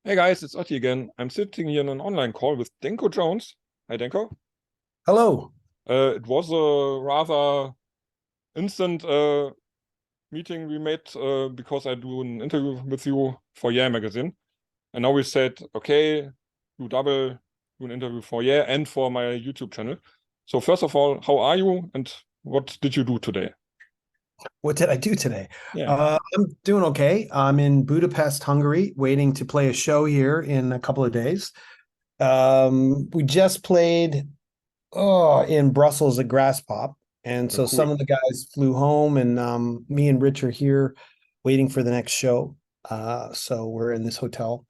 Hey guys, it's Otti again. I'm sitting here in an online call with Danko Jones. Hi Danko. Hello. It was a rather instant meeting we made because I do an interview with you for Yeah magazine. And now we said, okay, do an interview for Yeah and for my YouTube channel. So first of all, how are you and what did you do today? What did I do today? Yeah. I'm doing okay. I'm in Budapest, Hungary, waiting to play a show here in a couple of days. We just played in Brussels at Grass Pop. And so Cool. some of the guys flew home, and me and Rich are here waiting for the next show. So we're in this hotel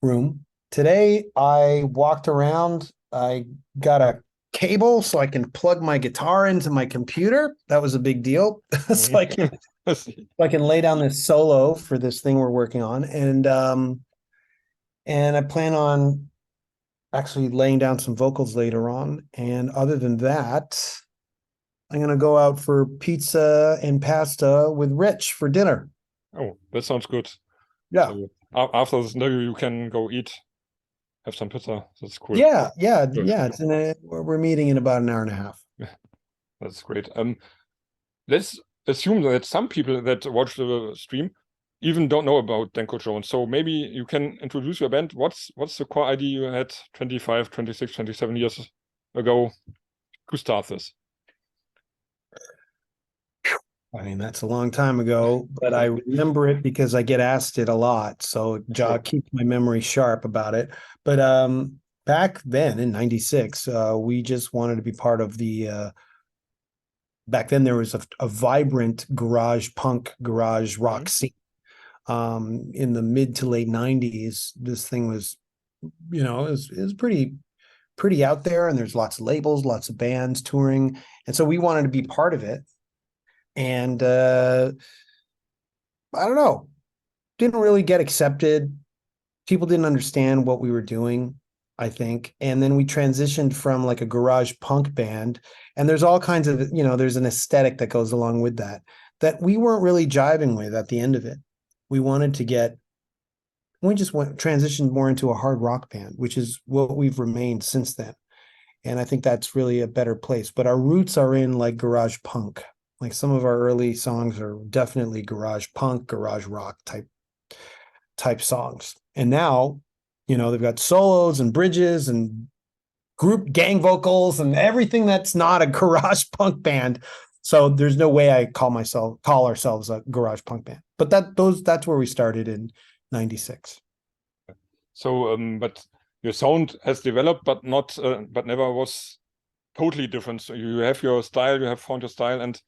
room. Today, I walked around. I got a cable so I can plug my guitar into my computer. That was a big deal. So I can lay down this solo for this thing we're working on. And I plan on actually laying down some vocals later on. And other than that, I'm gonna go out for pizza and pasta with Rich for dinner. Oh, that sounds good. Yeah. So after this interview, you can go eat, have some pizza. That's cool. Good. Yeah. We're meeting in about an hour and a half. That's great. Let's assume that some people that watch the stream even don't know about Danko Jones. So maybe you can introduce your band. What's the core idea you had 25, 26, 27 years ago to start this? I mean, that's a long time ago, but I remember it because I get asked it a lot. So Sure. keep my memory sharp about it. But back then in 96, we just wanted to be part of back then there was a vibrant garage punk, garage rock scene. In the mid to late 90s, this thing was, it was pretty out there, and there's lots of labels, lots of bands touring. And so we wanted to be part of it. And I don't know, didn't really get accepted. People didn't understand what we were doing, I think. And then we transitioned from like a garage punk band, and there's all kinds of, there's an aesthetic that goes along with that we weren't really jiving with at the end of it. We wanted to get, we just went transitioned more into a hard rock band, which is what we've remained since then. And I think that's really a better place. But our roots are in like garage punk. Like some of our early songs are definitely garage punk, garage rock type songs. And now, they've got solos and bridges and group gang vocals and everything that's not a garage punk band. So there's no way I call ourselves a garage punk band. But that's where we started in 96. So, but your sound has developed, but not, but never was totally different. So you have your style, you have found your style and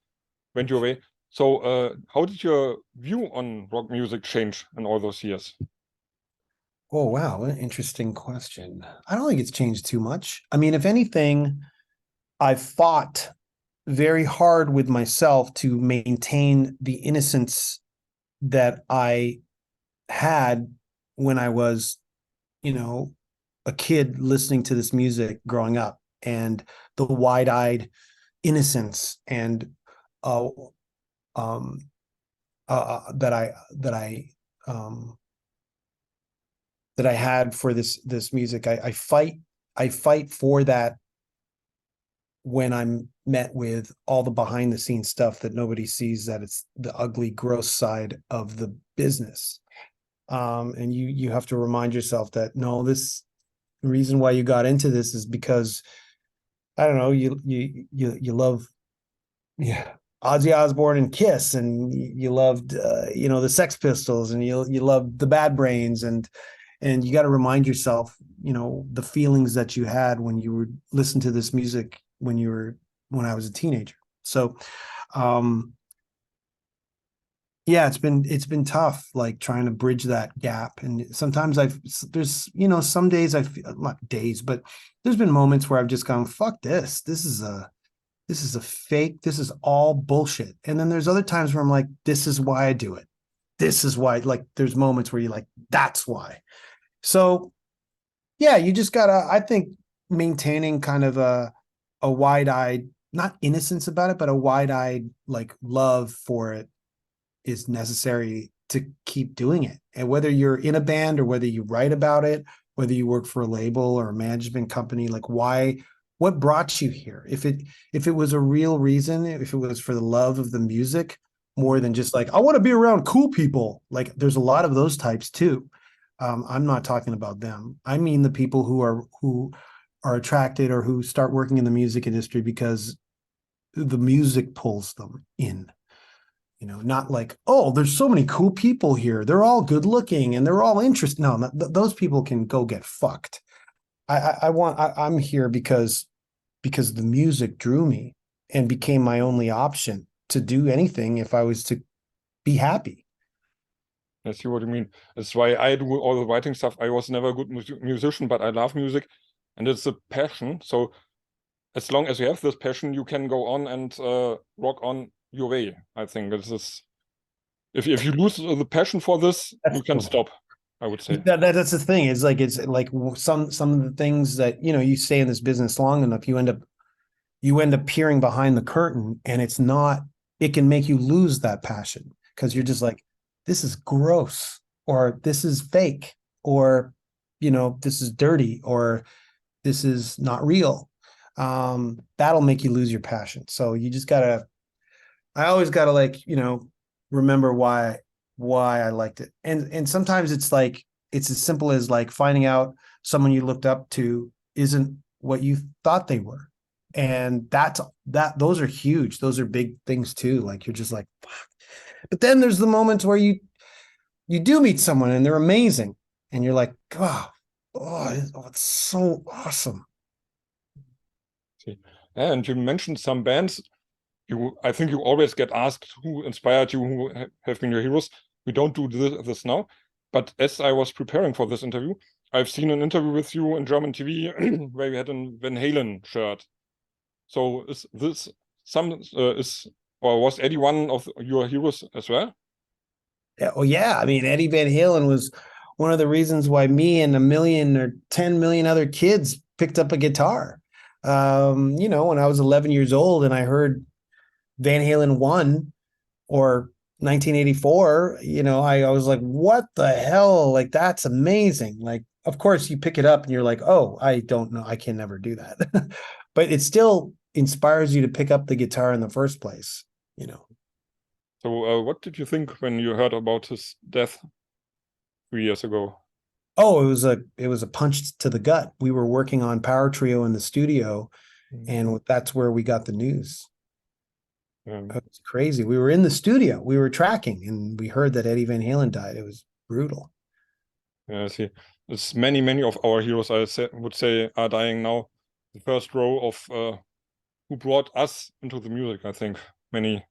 went your way. So, how did your view on rock music change in all those years? Oh, wow. What an interesting question. I don't think it's changed too much. I mean, if anything, I've fought very hard with myself to maintain the innocence that I had when I was, a kid listening to this music growing up, and the wide-eyed innocence and uh, um, that I had for this music. I fight for that when I'm met with all the behind the scenes stuff that nobody sees, that it's the ugly, gross side of the business. And you have to remind yourself that no, this reason why you got into this is because, I don't know, you love, yeah, Ozzy Osbourne and Kiss, and you loved the Sex Pistols, and you loved the Bad Brains, and you got to remind yourself, the feelings that you had when you were listening to this music when I was a teenager. So yeah, it's been tough, like trying to bridge that gap. And sometimes there's, some days I feel, not days, but there's been moments where I've just gone, fuck this. This is a fake, this is all bullshit. And then there's other times where I'm like, this is why I do it. This is why, like, there's moments where you're like, that's why. So yeah, you just gotta, I think, maintaining kind of a wide-eyed, not innocence about it, but a wide-eyed like love for it is necessary to keep doing it. And whether you're in a band or whether you write about it, whether you work for a label or a management company, like what brought you here? If it was a real reason, if it was for the love of the music, more than just like, I want to be around cool people. Like there's a lot of those types too. I'm not talking about them. I mean the people who are attracted or who start working in the music industry because the music pulls them in. Not like, oh, there's so many cool people here. They're all good looking and they're all interested. No, those people can go get fucked. I'm here because the music drew me and became my only option to do anything if I was to be happy. I see what you mean. That's why I do all the writing stuff. I was never a good musician, but I love music, and it's a passion. So as long as you have this passion, you can go on and rock on your way. I think this is, if you lose the passion for this, you can stop, I would say. That's the thing. It's like some of the things that you stay in this business long enough, you end up peering behind the curtain, and it can make you lose that passion because you're just like, this is gross, or this is fake, or this is dirty, or this is not real. That'll make you lose your passion. So you just I always gotta remember why I liked it. And sometimes it's as simple as like finding out someone you looked up to isn't what you thought they were. And those are huge. Those are big things too. Like you're just like, fuck. But then there's the moments where you do meet someone and they're amazing. And you're like, it's so awesome. See. And you mentioned some bands. I think you always get asked who inspired you, who have been your heroes. We don't do this now. But as I was preparing for this interview, I've seen an interview with you in German TV where you had a Van Halen shirt. So is this or was Eddie one of your heroes as well? Yeah, well, yeah. I mean, Eddie Van Halen was one of the reasons why me and 1 million or 10 million other kids picked up a guitar. When I was 11 years old and I heard Van Halen 1 or 1984, I was like, what the hell? Like, that's amazing. Like, of course, you pick it up and you're like, oh, I don't know. I can never do that. But it still inspires you to pick up the guitar in the first place, So what did you think when you heard about his death 3 years ago? Oh, it was a punch to the gut. We were working on Power Trio in the studio, and that's where we got the news. It was crazy. We were in the studio, we were tracking, and we heard that Eddie Van Halen died. It was brutal. Yeah, I see. It's many of our heroes, would say, are dying now. The first row of who brought us into the music, I think. Many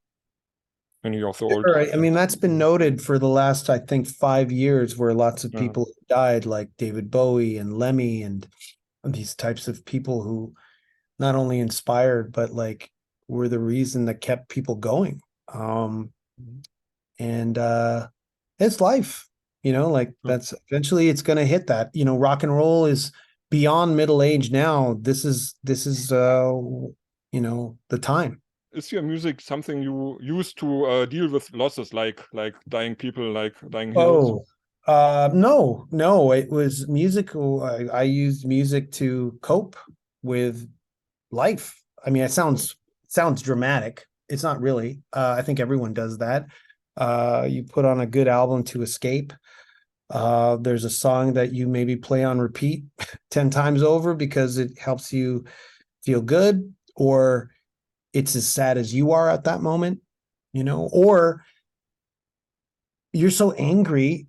of the old. I mean, that's been noted for the last, I think, 5 years, where lots of people died, like David Bowie and Lemmy and these types of people who not only inspired, but like were the reason that kept people going. And it's life, that's eventually it's going to hit that. Rock and roll is beyond middle age now. This is the time. Is your music something you use to deal with losses, like dying people, like dying heroes? No, it was musical. I used music to cope with life. I mean, it sounds dramatic. It's not really. I think everyone does that. You put on a good album to escape. There's a song that you maybe play on repeat 10 times over because it helps you feel good, or it's as sad as you are at that moment, or you're so angry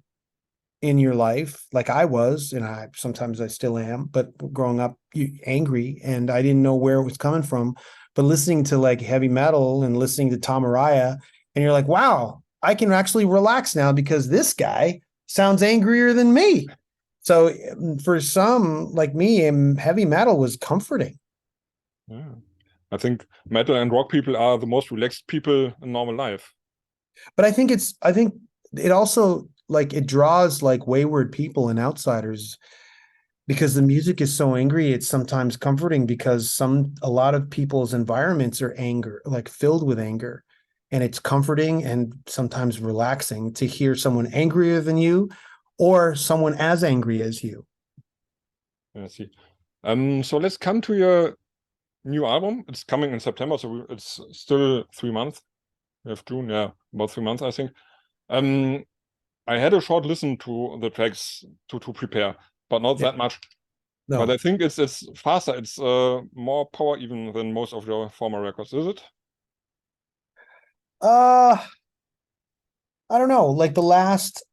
in your life, like I was, and sometimes I still am, but growing up, angry, and I didn't know where it was coming from. But listening to like heavy metal and listening to Tom Araya, and you're like, wow, I can actually relax now because this guy sounds angrier than me. So for some like me, heavy metal was comforting. Yeah. I think metal and rock people are the most relaxed people in normal life. But I think it also like it draws like wayward people and outsiders, because the music is so angry. It's sometimes comforting because a lot of people's environments are filled with anger. And it's comforting and sometimes relaxing to hear someone angrier than you or someone as angry as you. I see. So let's come to your new album. It's coming in September, so it's still 3 months. We have June, yeah, about 3 months, I think. I had a short listen to the tracks to prepare, but not that much. No. But I think it's faster. It's more power even than most of your former records, is it? I don't know. Like the last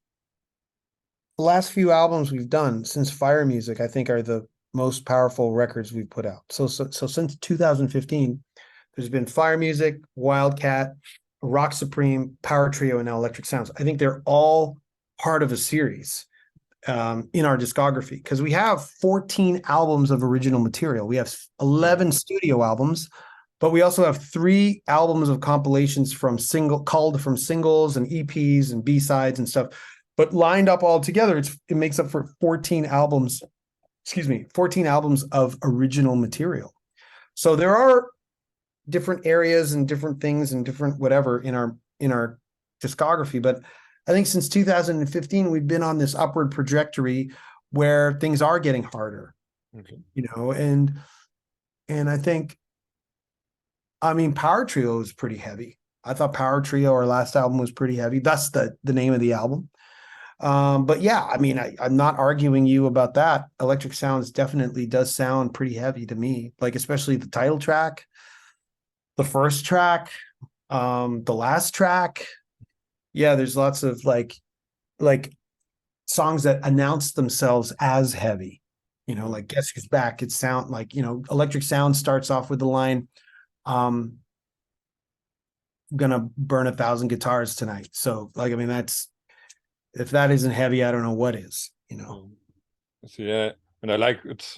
few albums we've done since Fire Music, I think are the most powerful records we've put out. So since 2015, there's been Fire Music, Wildcat, Rock Supreme, Power Trio, and now Electric Sounds. I think they're all part of a series in our discography because we have 14 albums of original material. We have 11 studio albums, but we also have 3 albums of compilations from singles and EPs and B-sides and stuff. But lined up all together, it makes up for 14 albums. 14 albums of original material. So there are different areas and different things and different whatever in our discography, but I think since 2015 we've been on this upward trajectory where things are getting harder. Okay. And I think, I mean, Power Trio is pretty heavy. I thought Power Trio, our last album, was pretty heavy. That's the name of the album. But yeah, I mean, I'm not arguing you about that. Electric Sounds definitely does sound pretty heavy to me, like especially the title track, the first track, the last track. Yeah, there's lots of like songs that announce themselves as heavy, like Guess Who's Back. It sound like, Electric Sound starts off with the line, gonna burn 1,000 guitars tonight. So like, I mean, if that isn't heavy, I don't know what is, Yeah, and I like it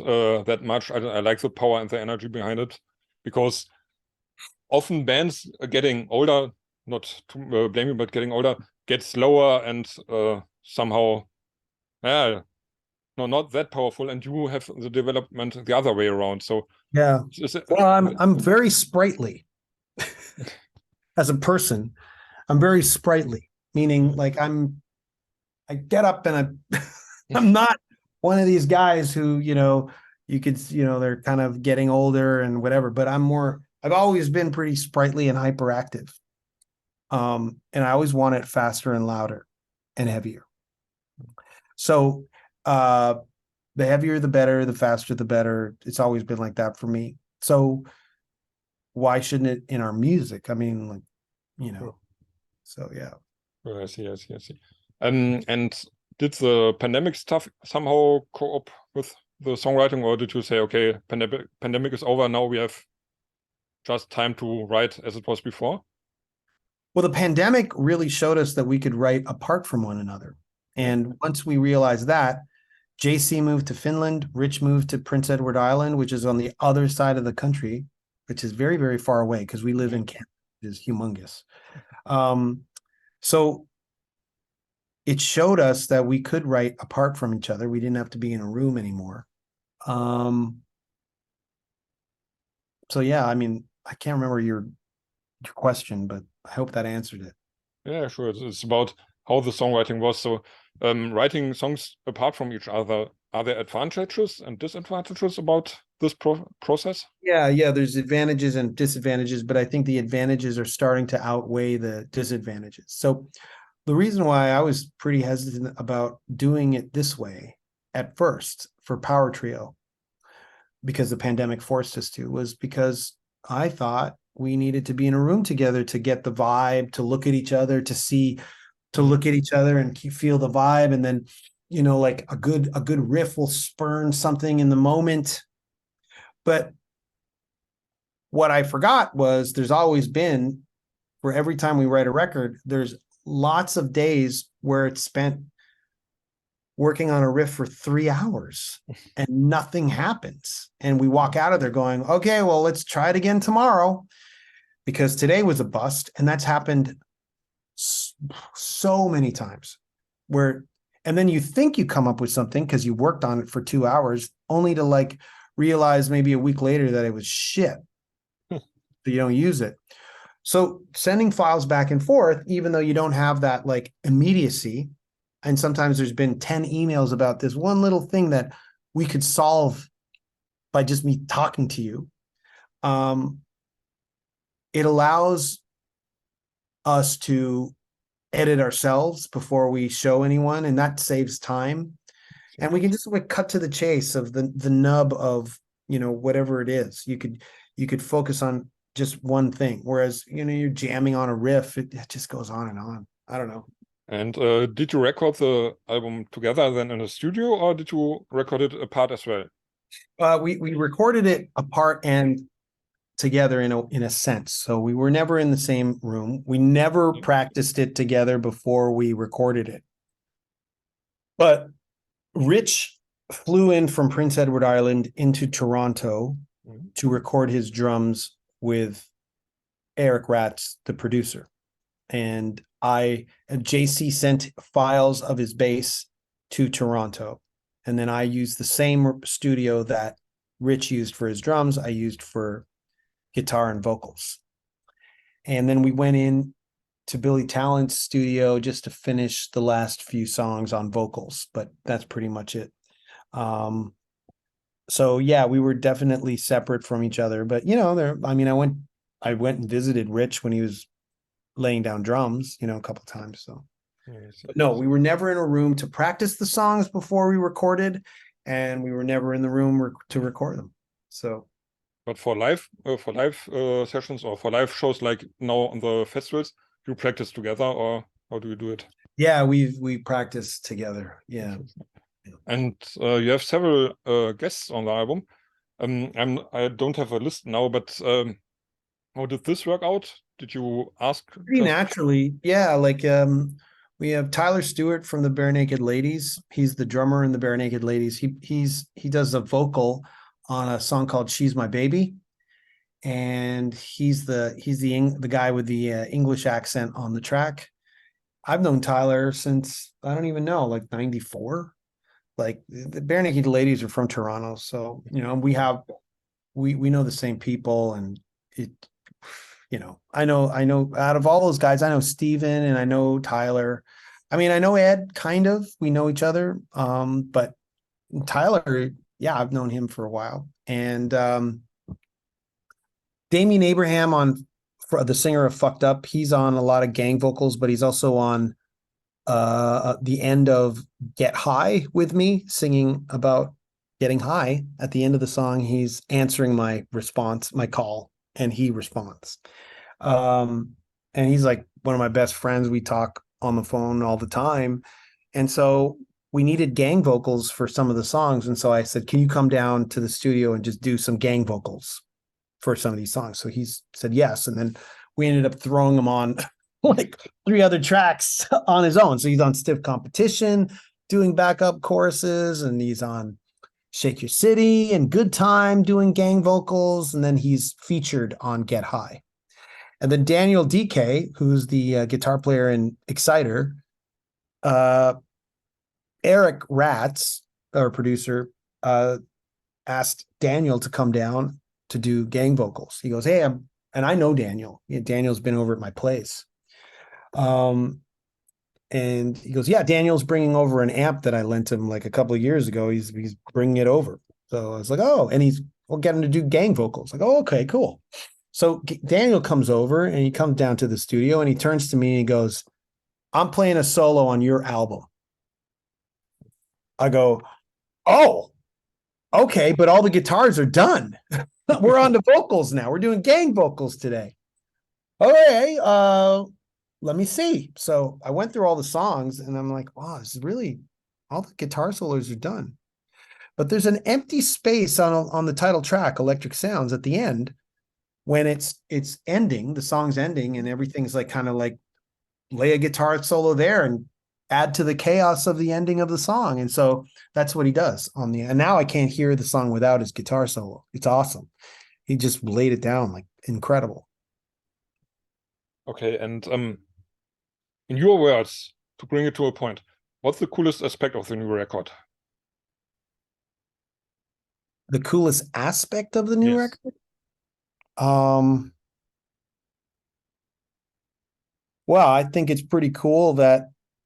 that much. I like the power and the energy behind it, because often bands are getting older, not to blame you, but getting older, get slower and somehow, yeah, no, not that powerful, and you have the development the other way around. So yeah, well, I'm very sprightly as a person. I'm very sprightly, meaning like I get up and I'm not one of these guys who, you could, they're kind of getting older and whatever, but I've always been pretty sprightly and hyperactive. And I always want it faster and louder and heavier. So, the heavier, the better, the faster, the better. It's always been like that for me. So why shouldn't it in our music? I mean, like, so yeah. Oh, I see. And did the pandemic stuff somehow co-op with the songwriting, or did you say, okay, pandemic is over, now we have just time to write as it was before? Well, the pandemic really showed us that we could write apart from one another. And once we realized that, JC moved to Finland, Rich moved to Prince Edward Island, which is on the other side of the country, which is very, very far away because we live in Canada, which is humongous. So it showed us that we could write apart from each other. We didn't have to be in a room anymore. So yeah, I mean, I can't remember your question, but I hope that answered it. Yeah, sure. It's about how the songwriting was. So writing songs apart from each other, are there advantages and disadvantages about this process? Yeah, there's advantages and disadvantages, but I think the advantages are starting to outweigh the disadvantages. So the reason why I was pretty hesitant about doing it this way at first for Power Trio, because the pandemic forced us to, was because I thought we needed to be in a room together to get the vibe, to look at each other, to look at each other and feel the vibe. And then, like a good riff will spurn something in the moment. But what I forgot was there's always been, for every time we write a record, there's lots of days where it's spent working on a riff for 3 hours and nothing happens. And we walk out of there going, okay, well, let's try it again tomorrow, because today was a bust. And that's happened so many times and then you think you come up with something because you worked on it for 2 hours, only to like realize maybe a week later that it was shit. So you don't use it. So sending files back and forth, even though you don't have that like immediacy, and sometimes there's been 10 emails about this one little thing that we could solve by just me talking to you. It allows us to edit ourselves before we show anyone, and that saves time. And we can just like cut to the chase of the nub of, you know, whatever it is. You could focus on just one thing, whereas, you know, you're jamming on a riff, it just goes on and on. I don't know. And did you record the album together then in a studio, or did you record it apart as well? We recorded it apart and together in a sense. So we were never in the same room. We never practiced it together before we recorded it. But Rich flew in from Prince Edward Island into Toronto to record his drums with Eric Ratz, the producer. And JC sent files of his bass to Toronto. And then I used the same studio that Rich used for his drums, I used for guitar and vocals. And then we went in to Billy Talent's studio just to finish the last few songs on vocals, but that's pretty much it. So yeah, we were definitely separate from each other, but you know, I mean, I went and visited Rich when he was laying down drums, you know, a couple of times. So but no, we were never in a room to practice the songs before we recorded, and we were never in the room to record them. So but for live sessions or for live shows like now on the festivals, you practice together, or how do you do it? yeah, we practice together. Yeah. And you have several guests on the album. I don't have a list now, but how did this work out? Did you ask? Pretty naturally, yeah. Like we have Tyler Stewart from the Bare Naked Ladies. He's the drummer in the Bare Naked Ladies. He does a vocal on a song called "She's My Baby," and he's the guy with the English accent on the track. I've known Tyler since I don't even know, like '94. Like the Bare Naked Ladies are from Toronto, so you know we know the same people, and it, you know, I know out of all those guys, I know Steven and I know Tyler. I mean, I know Ed, kind of, we know each other. But Tyler, yeah, I've known him for a while. And Damien Abraham for the singer of Fucked Up, he's on a lot of gang vocals, but he's also on the end of Get High with me, singing about getting high. At the end of the song, he's answering my call, and he responds. And he's like one of my best friends. We talk on the phone all the time. And so we needed gang vocals for some of the songs. And so I said, can you come down to the studio and just do some gang vocals for some of these songs? So he said yes. And then we ended up throwing him on like 3 other tracks on his own. So he's on Stiff Competition doing backup choruses, and he's on Shake Your City and Good Time doing gang vocals. And then he's featured on Get High. And then Daniel DK, who's the guitar player in Exciter, Eric Ratz, our producer, asked Daniel to come down to do gang vocals. He goes, hey, and I know Daniel. Yeah, Daniel's been over at my place. And he goes, yeah, Daniel's bringing over an amp that I lent him like a couple of years ago. He's bringing it over. So I was like, oh, and we'll get him to do gang vocals. Like, oh, okay, cool. So Daniel comes over and he comes down to the studio and he turns to me and he goes, I'm playing a solo on your album. I go, oh, okay, but all the guitars are done. We're on to vocals now. We're doing gang vocals today. Okay, let me see. So I went through all the songs and I'm like, wow, this is really, all the guitar solos are done. But there's an empty space on the title track, Electric Sounds, at the end, when it's ending, the song's ending, and everything's like kind of like lay a guitar solo there and add to the chaos of the ending of the song. And so that's what he does and now I can't hear the song without his guitar solo. It's awesome. He just laid it down like incredible. Okay, and in your words, to bring it to a point, what's the coolest aspect of the new record? The coolest aspect of the new record? Well, I think it's pretty cool that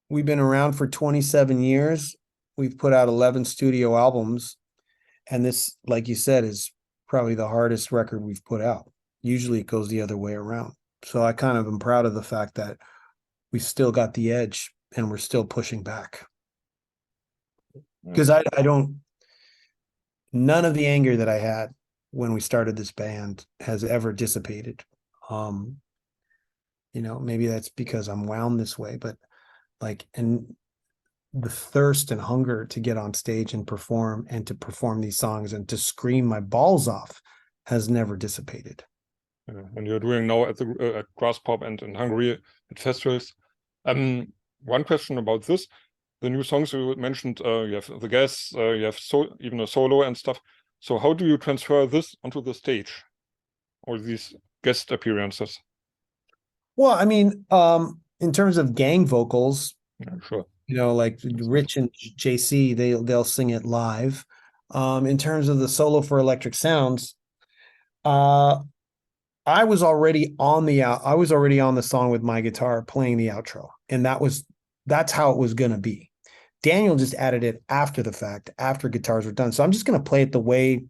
we've been around for 27 years. We've put out 11 studio albums, and this, like you said, is probably the hardest record we've put out. Usually it goes the other way around. So I kind of am proud of the fact that we still got the edge and we're still pushing back. Because I don't, none of the anger that I had when we started this band has ever dissipated. Maybe that's because I'm wound this way, but and the thirst and hunger to get on stage and to perform these songs and to scream my balls off has never dissipated. And you're doing now at the at Grass Pop and in Hungary at festivals. One question about this: the new songs you mentioned, you have the guests, you have even a solo and stuff. So how do you transfer this onto the stage, or these guest appearances? Well, I mean, in terms of gang vocals, Yeah, sure. Like Rich and JC, they'll sing it live. In terms of the solo for Electric Sounds, I was already on the song with my guitar playing the outro, and that's how it was gonna be. Daniel just added it after the fact, after guitars were done. So I'm just gonna play it the way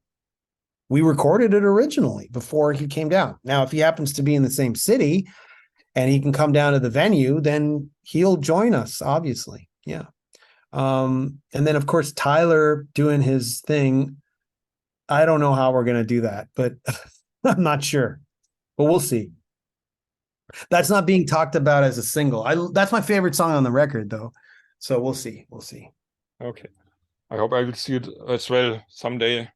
we recorded it originally before he came down. Now, if he happens to be in the same city and he can come down to the venue, then he'll join us, obviously. Yeah. And then of course Tyler doing his thing. I don't know how we're gonna do that, but I'm not sure. But we'll see. That's not being talked about as a single. That's my favorite song on the record, though. So we'll see. We'll see. Okay. I hope I will see it as well someday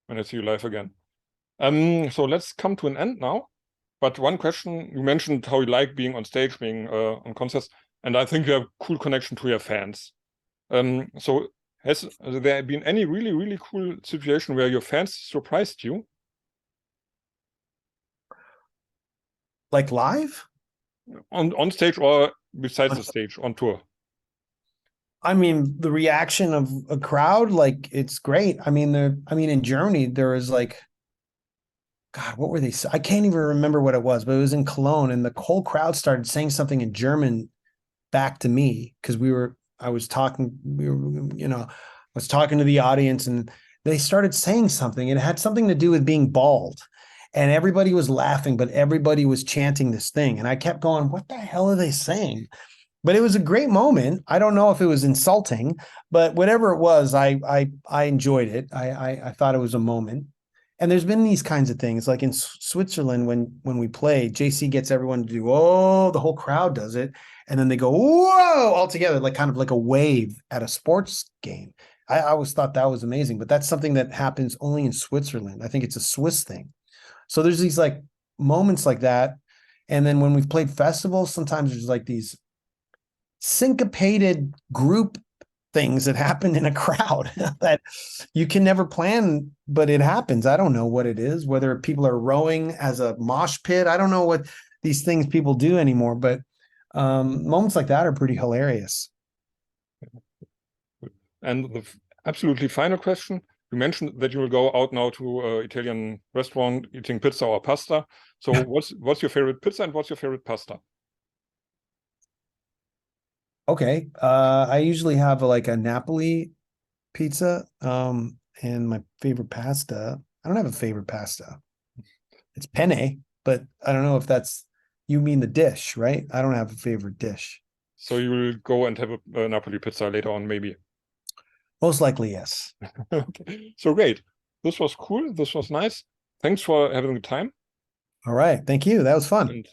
when I see you live again. So let's come to an end now. But one question, you mentioned how you like being on stage, being on concerts, and I think you have a cool connection to your fans. So has there been any really, really cool situation where your fans surprised you? Like live? On stage or besides the stage, on tour? I mean, the reaction of a crowd, like it's great. I mean, in Germany, there was like, God, what were they? I can't even remember what it was, but it was in Cologne, and the whole crowd started saying something in German back to me because I was talking to the audience, and they started saying something. It had something to do with being bald, and everybody was laughing, but everybody was chanting this thing, and I kept going, what the hell are they saying? But it was a great moment. I don't know if it was insulting, but whatever it was, I enjoyed it. I thought it was a moment. And there's been these kinds of things, like in Switzerland when we play, JC gets everyone to do, oh, the whole crowd does it, and then they go, whoa, all together, like kind of like a wave at a sports game. I always thought that was amazing, but that's something that happens only in Switzerland. I think it's a Swiss thing. So there's these like moments like that. And then when we've played festivals, sometimes there's like these syncopated group things that happen in a crowd that you can never plan, but it happens. I don't know what it is, whether people are rowing as a mosh pit. I don't know what these things people do anymore, but moments like that are pretty hilarious. And the absolutely final question, you mentioned that you will go out now to an Italian restaurant eating pizza or pasta. So what's your favorite pizza and what's your favorite pasta? Okay. I usually have like a Napoli pizza. And my favorite pasta, I don't have a favorite pasta. It's penne, but I don't know if you mean the dish, right? I don't have a favorite dish. So you will go and have a Napoli pizza later on, maybe. Most likely, yes. Okay. So great. This was cool. This was nice. Thanks for having the time. All right. Thank you. That was fun. And